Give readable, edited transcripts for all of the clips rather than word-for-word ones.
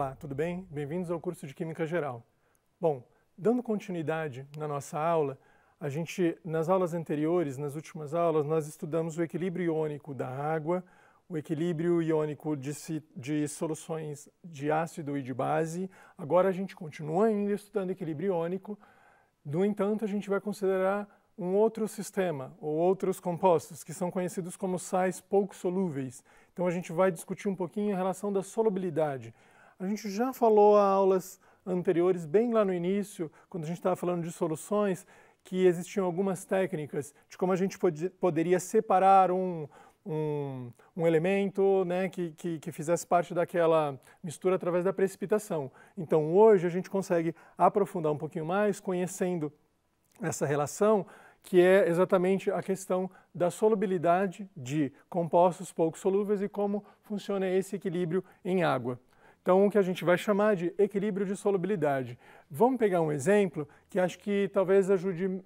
Olá, tudo bem? Bem-vindos ao curso de Química Geral. Bom, dando continuidade na nossa aula, nas aulas anteriores, nas últimas aulas, nós estudamos o equilíbrio iônico da água, o equilíbrio iônico de soluções de ácido e de base. Agora a gente continua ainda estudando equilíbrio iônico, no entanto, a gente vai considerar um outro sistema, ou outros compostos, que são conhecidos como sais pouco solúveis. Então a gente vai discutir um pouquinho a relação da solubilidade. A gente já falou em aulas anteriores, bem lá no início, quando a gente estava falando de soluções, que existiam algumas técnicas de como a gente poderia separar um elemento, né, que fizesse parte daquela mistura através da precipitação. Então hoje a gente consegue aprofundar um pouquinho mais, conhecendo essa relação, que é exatamente a questão da solubilidade de compostos pouco solúveis e como funciona esse equilíbrio em água. Então, o que a gente vai chamar de equilíbrio de solubilidade. Vamos pegar um exemplo que acho que talvez ajude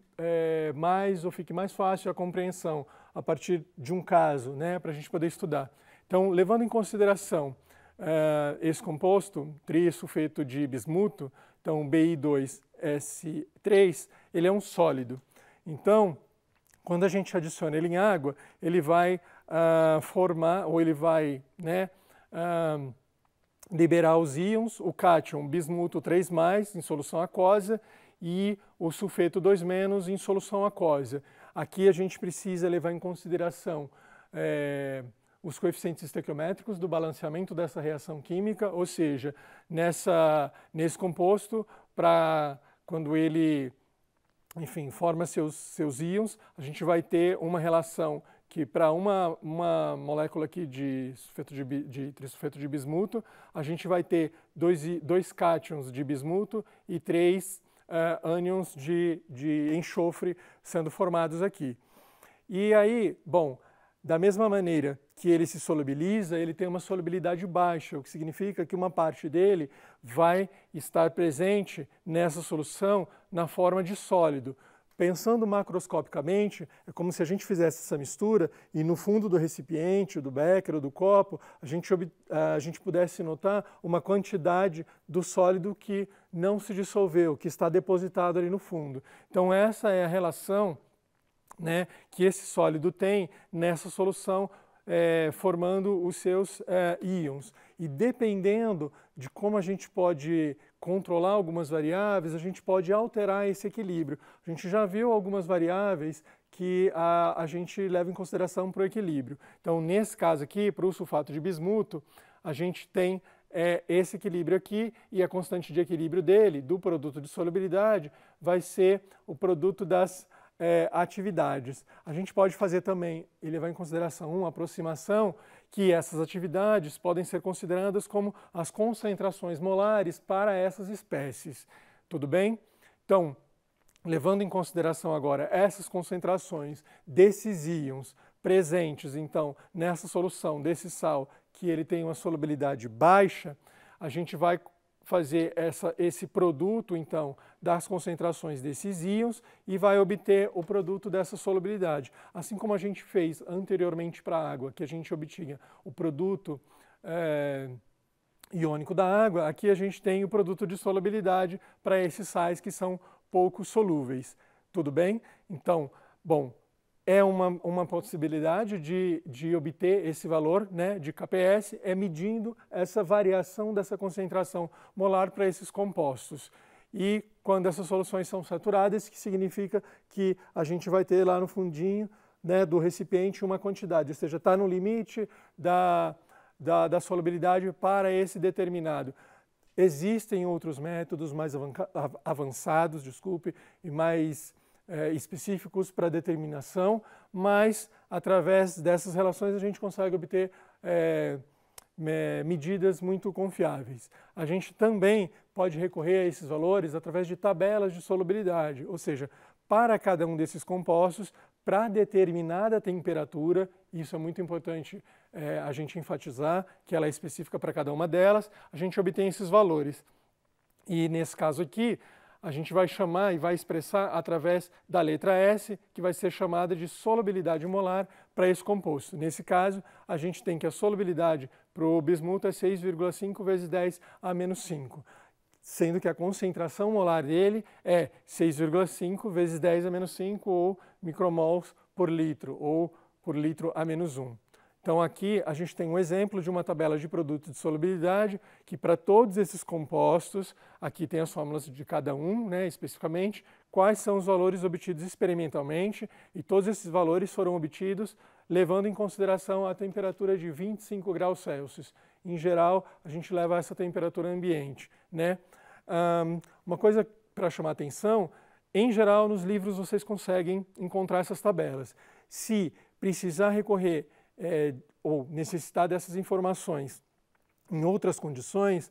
mais ou fique mais fácil a compreensão a partir de um caso, né, para a gente poder estudar. Então, levando em consideração esse composto, trisulfeto de bismuto, então Bi2S3, ele é um sólido. Então, quando a gente adiciona ele em água, ele vai formar, ou ele vai, né, liberar os íons, o cátion bismuto 3+, em solução aquosa, e o sulfeto 2- em solução aquosa. Aqui a gente precisa levar em consideração os coeficientes estequiométricos do balanceamento dessa reação química, ou seja, nesse composto, quando ele, enfim, forma seus íons, a gente vai ter uma relação que para uma molécula aqui de trisulfeto de bismuto, a gente vai ter dois cátions de bismuto e 3 ânions de enxofre sendo formados aqui. E aí, bom, da mesma maneira que ele se solubiliza, ele tem uma solubilidade baixa, o que significa que uma parte dele vai estar presente nessa solução na forma de sólido. Pensando macroscopicamente, é como se a gente fizesse essa mistura e no fundo do recipiente, do becker ou do copo, a gente pudesse notar uma quantidade do sólido que não se dissolveu, que está depositado ali no fundo. Então essa é a relação, né, que esse sólido tem nessa solução, formando os seus íons. E dependendo de como a gente pode controlar algumas variáveis, a gente pode alterar esse equilíbrio. A gente já viu algumas variáveis que a gente leva em consideração para o equilíbrio. Então, nesse caso aqui, para o sulfato de bismuto, a gente tem esse equilíbrio aqui, e a constante de equilíbrio dele, do produto de solubilidade, vai ser o produto das atividades. A gente pode fazer também e levar em consideração uma aproximação que essas atividades podem ser consideradas como as concentrações molares para essas espécies. Tudo bem? Então, levando em consideração agora essas concentrações desses íons presentes, então, nessa solução desse sal, que ele tem uma solubilidade baixa, a gente vai fazer esse produto, então, das concentrações desses íons e vai obter o produto dessa solubilidade. Assim como a gente fez anteriormente para a água, que a gente obtinha o produto iônico da água, aqui a gente tem o produto de solubilidade para esses sais que são pouco solúveis. Tudo bem? Então, bom, é uma possibilidade de obter esse valor, né, de KPS, medindo essa variação dessa concentração molar para esses compostos. E quando essas soluções são saturadas, que significa que a gente vai ter lá no fundinho, né, do recipiente uma quantidade, ou seja, está no limite da solubilidade para esse determinado. Existem outros métodos mais avançados, e mais específicos para determinação, mas através dessas relações a gente consegue obter medidas muito confiáveis. A gente também pode recorrer a esses valores através de tabelas de solubilidade, ou seja, para cada um desses compostos, para determinada temperatura, isso é muito importante a gente enfatizar, que ela é específica para cada uma delas, a gente obtém esses valores. E nesse caso aqui, a gente vai chamar e vai expressar através da letra S, que vai ser chamada de solubilidade molar para esse composto. Nesse caso, a gente tem que a solubilidade para o bismuto é 6,5 vezes 10 a menos 5, sendo que a concentração molar dele é 6,5 vezes 10 a menos 5, ou micromols por litro, ou por litro a menos 1. Então aqui a gente tem um exemplo de uma tabela de produto de solubilidade que para todos esses compostos, aqui tem as fórmulas de cada um, né, especificamente, quais são os valores obtidos experimentalmente, e todos esses valores foram obtidos levando em consideração a temperatura de 25 graus Celsius. Em geral, a gente leva essa temperatura ambiente, né? Uma coisa para chamar atenção, em geral nos livros vocês conseguem encontrar essas tabelas. Se precisar recorrer ou necessitar dessas informações em outras condições,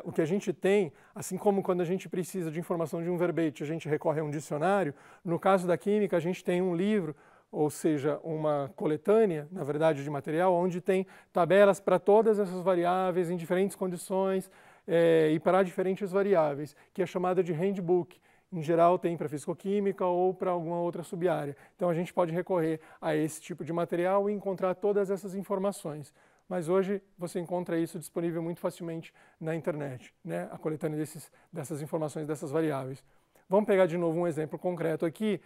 o que a gente tem, assim como quando a gente precisa de informação de um verbete, a gente recorre a um dicionário, no caso da química a gente tem um livro, ou seja, uma coletânea, na verdade, de material, onde tem tabelas para todas essas variáveis em diferentes condições e para diferentes variáveis, que é chamada de handbook. Em geral tem para fisicoquímica ou para alguma outra subárea. Então a gente pode recorrer a esse tipo de material e encontrar todas essas informações. Mas hoje você encontra isso disponível muito facilmente na internet, né? A coletânea dessas informações, dessas variáveis. Vamos pegar de novo um exemplo concreto aqui,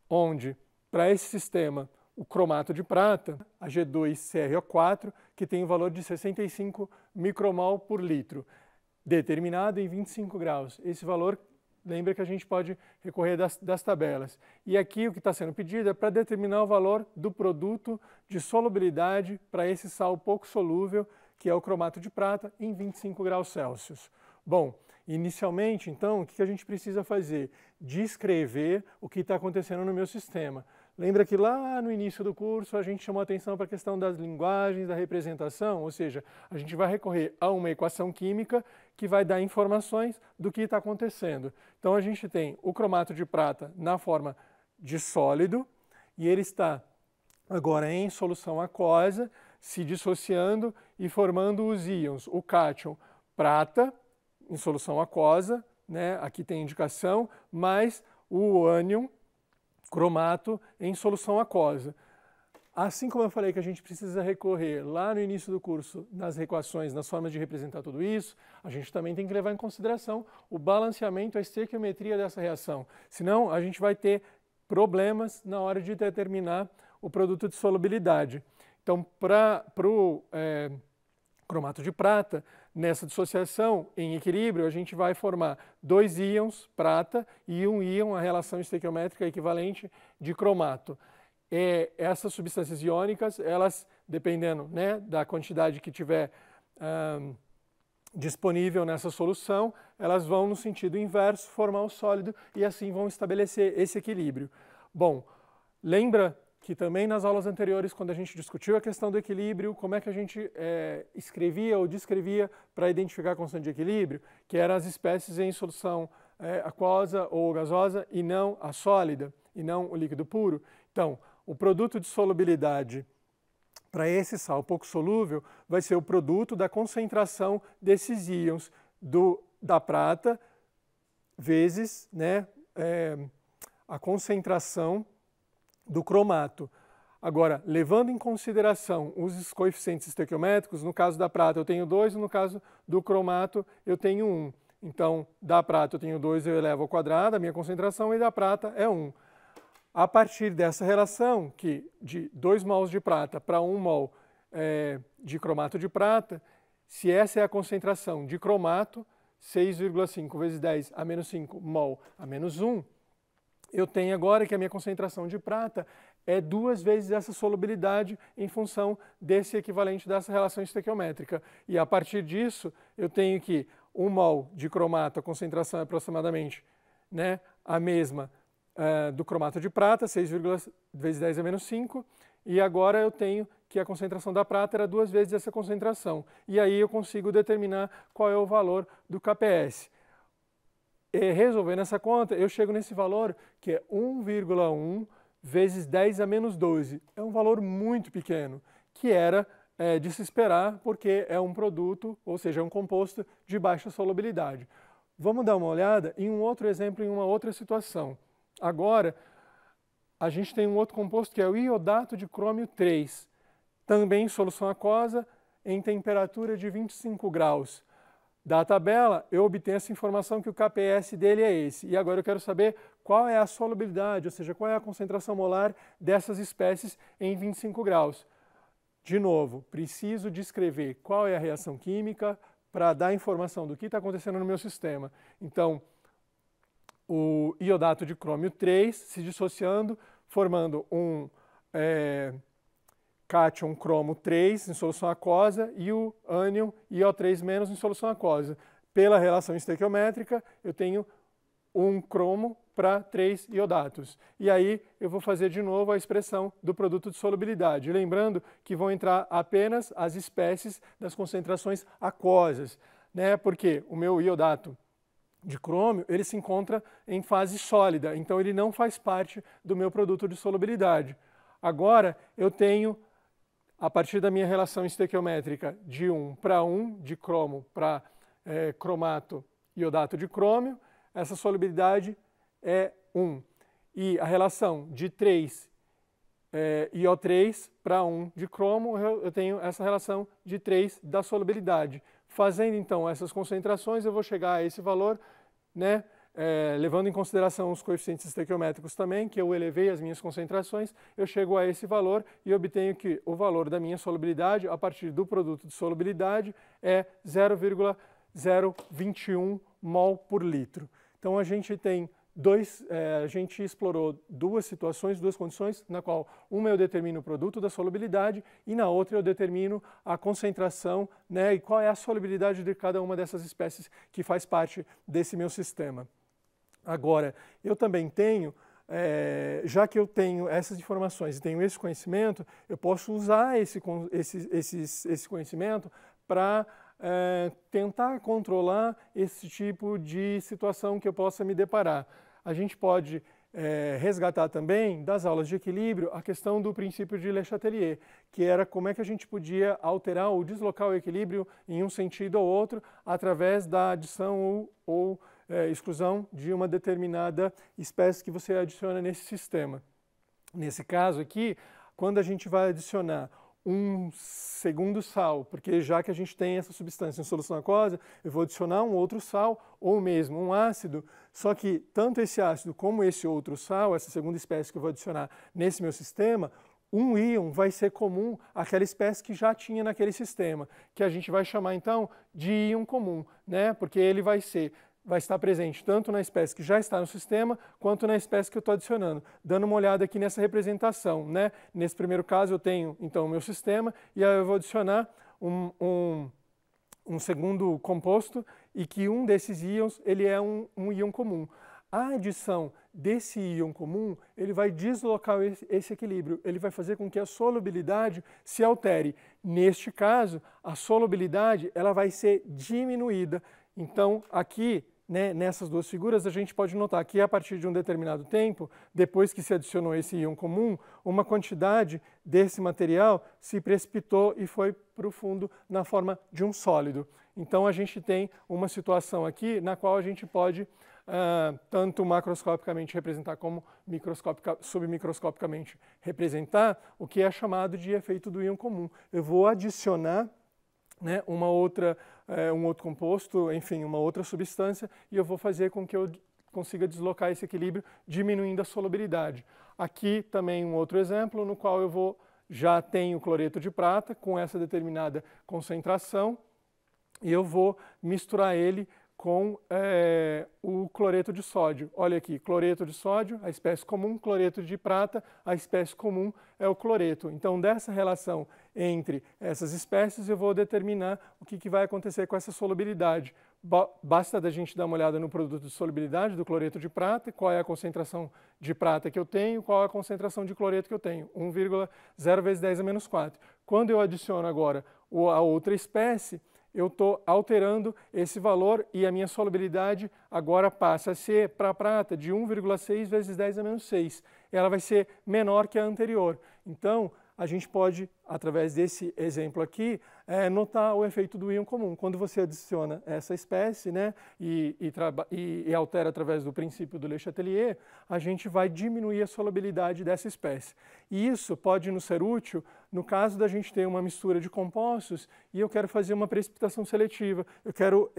onde para esse sistema o cromato de prata, a G2CrO4, que tem o valor de 65 micromol por litro, determinado em 25 graus. Esse valor, lembra que a gente pode recorrer das tabelas. E aqui o que está sendo pedido é para determinar o valor do produto de solubilidade para esse sal pouco solúvel, que é o cromato de prata, em 25 graus Celsius. Bom, inicialmente, então, o que a gente precisa fazer? Descrever o que está acontecendo no meu sistema. Lembra que lá no início do curso a gente chamou atenção para a questão das linguagens, da representação, ou seja, a gente vai recorrer a uma equação química que vai dar informações do que está acontecendo. Então a gente tem o cromato de prata na forma de sólido e ele está agora em solução aquosa, se dissociando e formando os íons, o cátion prata em solução aquosa, né? Aqui tem indicação, mais o ânion cromato em solução aquosa. Assim como eu falei que a gente precisa recorrer lá no início do curso nas equações, nas formas de representar tudo isso, a gente também tem que levar em consideração o balanceamento, a estequiometria dessa reação. Senão a gente vai ter problemas na hora de determinar o produto de solubilidade. Então, para o cromato de prata, nessa dissociação em equilíbrio, a gente vai formar dois íons prata e um íon, a relação estequiométrica equivalente de cromato. Essas substâncias iônicas, elas, dependendo, né, da quantidade que tiver disponível nessa solução, elas vão no sentido inverso formar o sólido e assim vão estabelecer esse equilíbrio. Bom, lembra que também nas aulas anteriores, quando a gente discutiu a questão do equilíbrio, como é que a gente escrevia ou descrevia para identificar a constante de equilíbrio, que eram as espécies em solução aquosa ou gasosa e não a sólida, e não o líquido puro. Então, o produto de solubilidade para esse sal pouco solúvel vai ser o produto da concentração desses íons da prata vezes, né, a concentração do cromato. Agora, levando em consideração os coeficientes estequiométricos, no caso da prata eu tenho 2 e no caso do cromato eu tenho 1. Então, da prata eu tenho 2, eu elevo ao quadrado, a minha concentração, e da prata é 1. A partir dessa relação, que de 2 mols de prata para 1 mol de cromato de prata, se essa é a concentração de cromato, 6,5 vezes 10 a menos 5 mol a menos 1, eu tenho agora que a minha concentração de prata é 2 vezes essa solubilidade em função desse equivalente dessa relação estequiométrica. E a partir disso, eu tenho que 1 mol de cromato, a concentração é aproximadamente, né, a mesma do cromato de prata, 6 vezes 10 a menos 5, e agora eu tenho que a concentração da prata era 2 vezes essa concentração. E aí eu consigo determinar qual é o valor do KPS. Resolvendo essa conta, eu chego nesse valor que é 1,1 vezes 10 a menos 12. É um valor muito pequeno, que era de se esperar porque é um produto, ou seja, é um composto de baixa solubilidade. Vamos dar uma olhada em um outro exemplo, em uma outra situação. Agora, a gente tem um outro composto que é o iodato de crômio 3, também em solução aquosa, em temperatura de 25 graus. Da tabela, eu obtenho essa informação que o KPS dele é esse. E agora eu quero saber qual é a solubilidade, ou seja, qual é a concentração molar dessas espécies em 25 graus. De novo, preciso descrever qual é a reação química para dar informação do que está acontecendo no meu sistema. Então, o iodato de crômio 3 se dissociando, formando um cátion cromo 3 em solução aquosa e o ânion IO3- em solução aquosa. Pela relação estequiométrica, eu tenho um cromo para 3 iodatos. E aí eu vou fazer de novo a expressão do produto de solubilidade, lembrando que vão entrar apenas as espécies das concentrações aquosas, né? Porque o meu iodato de crômio, ele se encontra em fase sólida, então ele não faz parte do meu produto de solubilidade. Agora eu tenho, a partir da minha relação estequiométrica de 1 para 1, de cromo para cromato iodato de crômio, essa solubilidade é 1. E a relação de 3 IO3 para 1 de cromo, eu tenho essa relação de 3 da solubilidade. Fazendo então essas concentrações, eu vou chegar a esse valor, né, levando em consideração os coeficientes estequiométricos também, que eu elevei as minhas concentrações, eu chego a esse valor e obtenho que o valor da minha solubilidade, a partir do produto de solubilidade, é 0,021 mol por litro. Então a gente tem a gente explorou duas situações, duas condições, na qual uma eu determino o produto da solubilidade e na outra eu determino a concentração, né, e qual é a solubilidade de cada uma dessas espécies que faz parte desse meu sistema. Agora, eu também tenho, já que eu tenho essas informações e tenho esse conhecimento, eu posso usar esse conhecimento para tentar controlar esse tipo de situação que eu possa me deparar. A gente pode resgatar também das aulas de equilíbrio a questão do princípio de Le Chatelier, que era como é que a gente podia alterar ou deslocar o equilíbrio em um sentido ou outro através da adição ou exclusão de uma determinada espécie que você adiciona nesse sistema. Nesse caso aqui, quando a gente vai adicionar um segundo sal, porque já que a gente tem essa substância em solução aquosa, eu vou adicionar um outro sal ou mesmo um ácido, só que tanto esse ácido como esse outro sal, essa segunda espécie que eu vou adicionar nesse meu sistema, um íon vai ser comum àquela espécie que já tinha naquele sistema, que a gente vai chamar então de íon comum, né? Porque ele vai estar presente tanto na espécie que já está no sistema, quanto na espécie que eu estou adicionando. Dando uma olhada aqui nessa representação, né? Nesse primeiro caso eu tenho, então, o meu sistema, e aí eu vou adicionar um segundo composto, e que um desses íons, ele é um íon comum. A adição desse íon comum, ele vai deslocar esse equilíbrio, ele vai fazer com que a solubilidade se altere. Neste caso, a solubilidade, ela vai ser diminuída. Então, aqui, né, nessas duas figuras, a gente pode notar que a partir de um determinado tempo, depois que se adicionou esse íon comum, uma quantidade desse material se precipitou e foi para o fundo na forma de um sólido. Então, a gente tem uma situação aqui na qual a gente pode tanto macroscopicamente representar como submicroscopicamente representar o que é chamado de efeito do íon comum. Eu vou adicionar, né, um outro composto, enfim, uma outra substância, e eu vou fazer com que eu consiga deslocar esse equilíbrio, diminuindo a solubilidade. Aqui também um outro exemplo, no qual eu já tenho cloreto de prata com essa determinada concentração, e eu vou misturar ele com o cloreto de sódio. Olha aqui, cloreto de sódio, a espécie comum, cloreto de prata, a espécie comum é o cloreto. Então, dessa relação entre essas espécies, eu vou determinar o que vai acontecer com essa solubilidade. Basta da gente dar uma olhada no produto de solubilidade do cloreto de prata, qual é a concentração de prata que eu tenho, qual é a concentração de cloreto que eu tenho, 1,0 vezes 10 a menos 4. Quando eu adiciono agora a outra espécie, eu estou alterando esse valor e a minha solubilidade agora passa a ser, para a prata, de 1,6 vezes 10 a menos 6. Ela vai ser menor que a anterior. Então, a gente pode, através desse exemplo aqui, notar o efeito do íon comum. Quando você adiciona essa espécie, né, e altera através do princípio do Le Chatelier, a gente vai diminuir a solubilidade dessa espécie. E isso pode nos ser útil no caso da gente ter uma mistura de compostos e eu quero fazer uma precipitação seletiva. Eu quero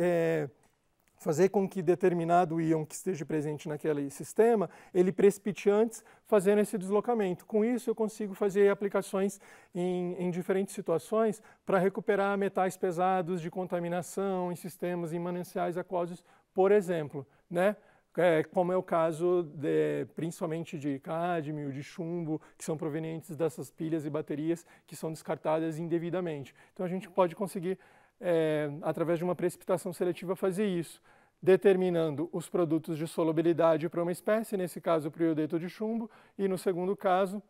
fazer com que determinado íon que esteja presente naquele sistema, ele precipite antes, fazendo esse deslocamento. Com isso, eu consigo fazer aplicações em diferentes situações para recuperar metais pesados de contaminação em sistemas, em mananciais aquosos, por exemplo, né? Como é o caso principalmente de cádmio, de chumbo, que são provenientes dessas pilhas e baterias que são descartadas indevidamente. Então, a gente pode conseguir através de uma precipitação seletiva, fazer isso, determinando os produtos de solubilidade para uma espécie, nesse caso para o iodeto de chumbo, e no segundo caso,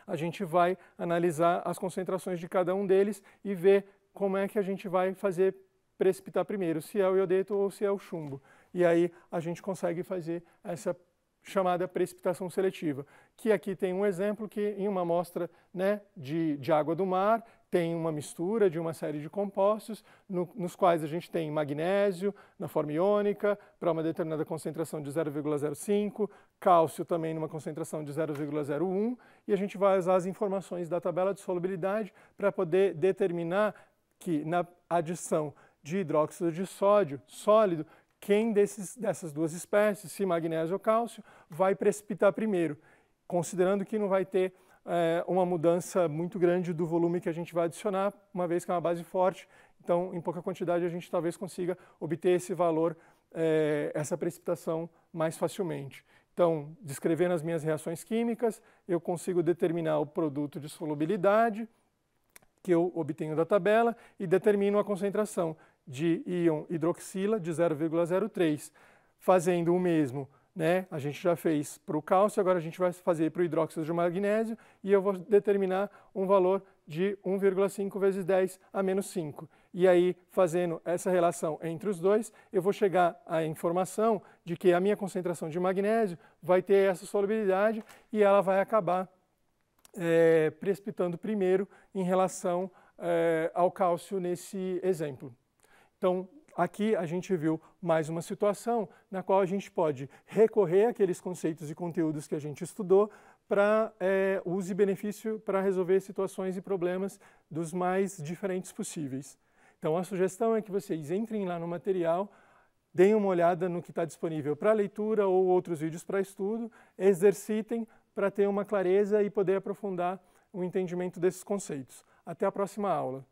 a gente vai analisar as concentrações de cada um deles e ver como é que a gente vai fazer precipitar primeiro, se é o iodeto ou se é o chumbo. E aí a gente consegue fazer essa chamada precipitação seletiva, que aqui tem um exemplo que em uma amostra, né, de água do mar, tem uma mistura de uma série de compostos, nos quais a gente tem magnésio na forma iônica, para uma determinada concentração de 0,05, cálcio também numa concentração de 0,01, e a gente vai usar as informações da tabela de solubilidade para poder determinar que na adição de hidróxido de sódio sólido, quem dessas duas espécies, se magnésio ou cálcio, vai precipitar primeiro, considerando que não vai ter uma mudança muito grande do volume que a gente vai adicionar, uma vez que é uma base forte, então em pouca quantidade a gente talvez consiga obter esse valor, essa precipitação mais facilmente. Então, descrevendo as minhas reações químicas, eu consigo determinar o produto de solubilidade que eu obtenho da tabela e determino a concentração de íon hidroxila de 0,03. Fazendo o mesmo, né, a gente já fez para o cálcio, agora a gente vai fazer para o hidróxido de magnésio e eu vou determinar um valor de 1,5 vezes 10 a menos 5. E aí, fazendo essa relação entre os dois, eu vou chegar à informação de que a minha concentração de magnésio vai ter essa solubilidade e ela vai acabar precipitando primeiro em relação ao cálcio nesse exemplo. Então, aqui a gente viu mais uma situação na qual a gente pode recorrer àqueles conceitos e conteúdos que a gente estudou para uso e benefício para resolver situações e problemas dos mais diferentes possíveis. Então, a sugestão é que vocês entrem lá no material, deem uma olhada no que está disponível para leitura ou outros vídeos para estudo, exercitem para ter uma clareza e poder aprofundar o entendimento desses conceitos. Até a próxima aula.